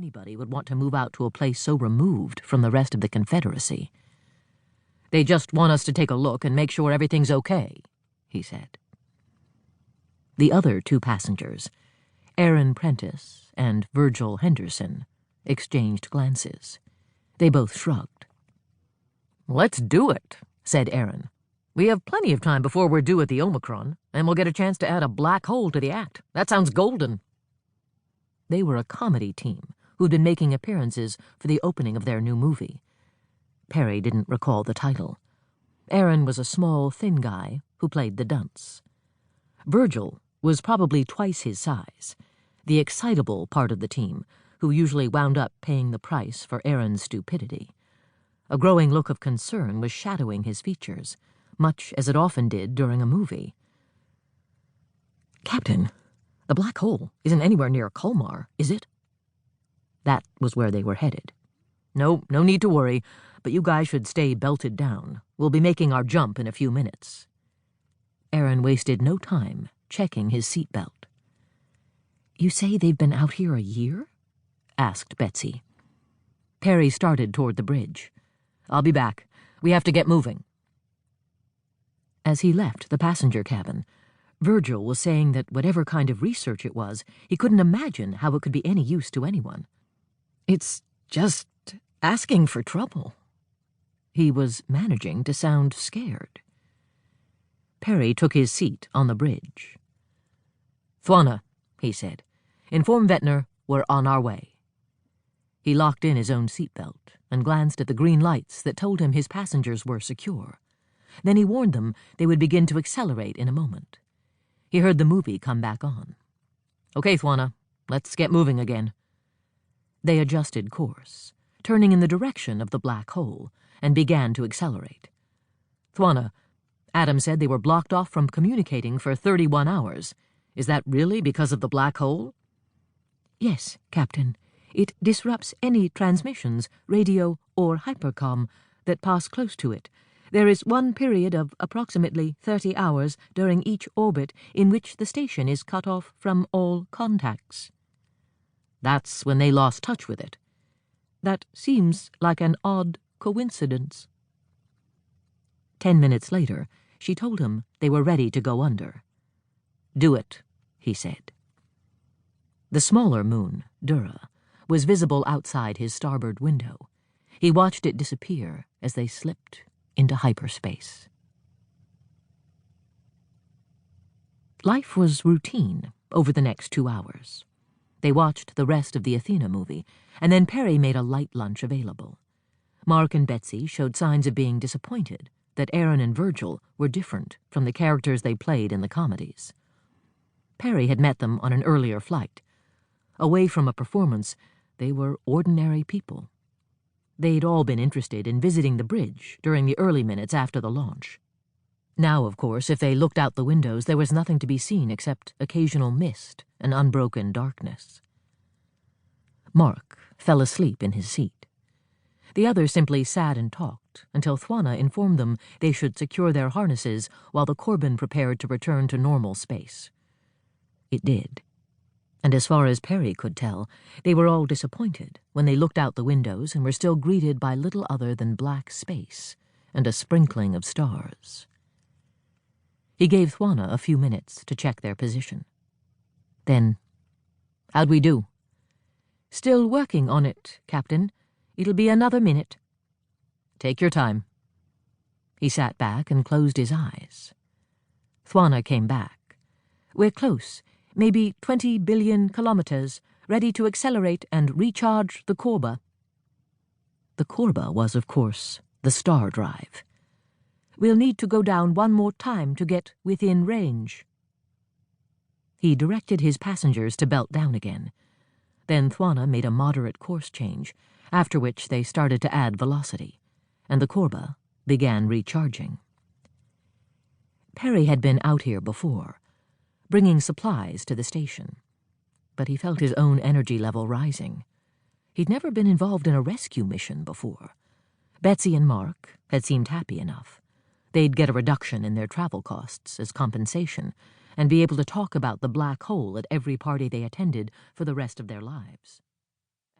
anybody would want to move out to a place so removed from the rest of the Confederacy. "They just want us to take a look and make sure everything's okay," he said. The other two passengers, Aaron Prentice and Virgil Henderson, exchanged glances. They both shrugged. "Let's do it," said Aaron. "We have plenty of time before we're due at the Omicron, and we'll get a chance to add a black hole to the act. That sounds golden." They were a comedy team who'd been making appearances for the opening of their new movie. Perry didn't recall the title. Aaron was a small, thin guy who played the dunce. Virgil was probably twice his size, the excitable part of the team, who usually wound up paying the price for Aaron's stupidity. A growing look of concern was shadowing his features, much as it often did during a movie. "Captain, the black hole isn't anywhere near Colmar, is it?" That was where they were headed. "No need to worry, but you guys should stay belted down. We'll be making our jump in a few minutes." Aaron wasted no time checking his seatbelt. "You say they've been out here a year?" asked Betsy. Perry started toward the bridge. "I'll be back. We have to get moving." As he left the passenger cabin, Virgil was saying that whatever kind of research it was, he couldn't imagine how it could be any use to anyone. "It's just asking for trouble." He was managing to sound scared. Perry took his seat on the bridge. "Thwana," he said, "inform Ventnor we're on our way." He locked in his own seatbelt and glanced at the green lights that told him his passengers were secure. Then he warned them they would begin to accelerate in a moment. He heard the movie come back on. "Okay, Thwana, let's get moving again." They adjusted course, turning in the direction of the black hole, and began to accelerate. "Thwana, Adam said they were blocked off from communicating for 31 hours. Is that really because of the black hole?" "Yes, Captain. It disrupts any transmissions, radio or hypercom, that pass close to it. There is one period of approximately 30 hours during each orbit in which the station is cut off from all contacts." "That's when they lost touch with it." "That seems like an odd coincidence." 10 minutes later, she told him they were ready to go under. "Do it," he said. The smaller moon, Dura, was visible outside his starboard window. He watched it disappear as they slipped into hyperspace. Life was routine over the next 2 hours. They watched the rest of the Athena movie, and then Perry made a light lunch available. Mark and Betsy showed signs of being disappointed that Aaron and Virgil were different from the characters they played in the comedies. Perry had met them on an earlier flight. Away from a performance, they were ordinary people. They'd all been interested in visiting the bridge during the early minutes after the launch. Now, of course, if they looked out the windows, there was nothing to be seen except occasional mist and unbroken darkness. Mark fell asleep in his seat. The others simply sat and talked until Thwana informed them they should secure their harnesses while the Corbin prepared to return to normal space. It did. And as far as Perry could tell, they were all disappointed when they looked out the windows and were still greeted by little other than black space and a sprinkling of stars. He gave Thwana a few minutes to check their position. Then, "How'd we do?" "Still working on it, Captain. It'll be another minute." "Take your time." He sat back and closed his eyes. Thwana came back. "We're close. Maybe 20 billion kilometers, ready to accelerate and recharge the Korba." The Korba was, of course, the star drive. "We'll need to go down one more time to get within range." He directed his passengers to belt down again. Then Thwana made a moderate course change, after which they started to add velocity, and the Korba began recharging. Perry had been out here before, bringing supplies to the station, but he felt his own energy level rising. He'd never been involved in a rescue mission before. Betsy and Mark had seemed happy enough. They'd get a reduction in their travel costs as compensation and be able to talk about the black hole at every party they attended for the rest of their lives.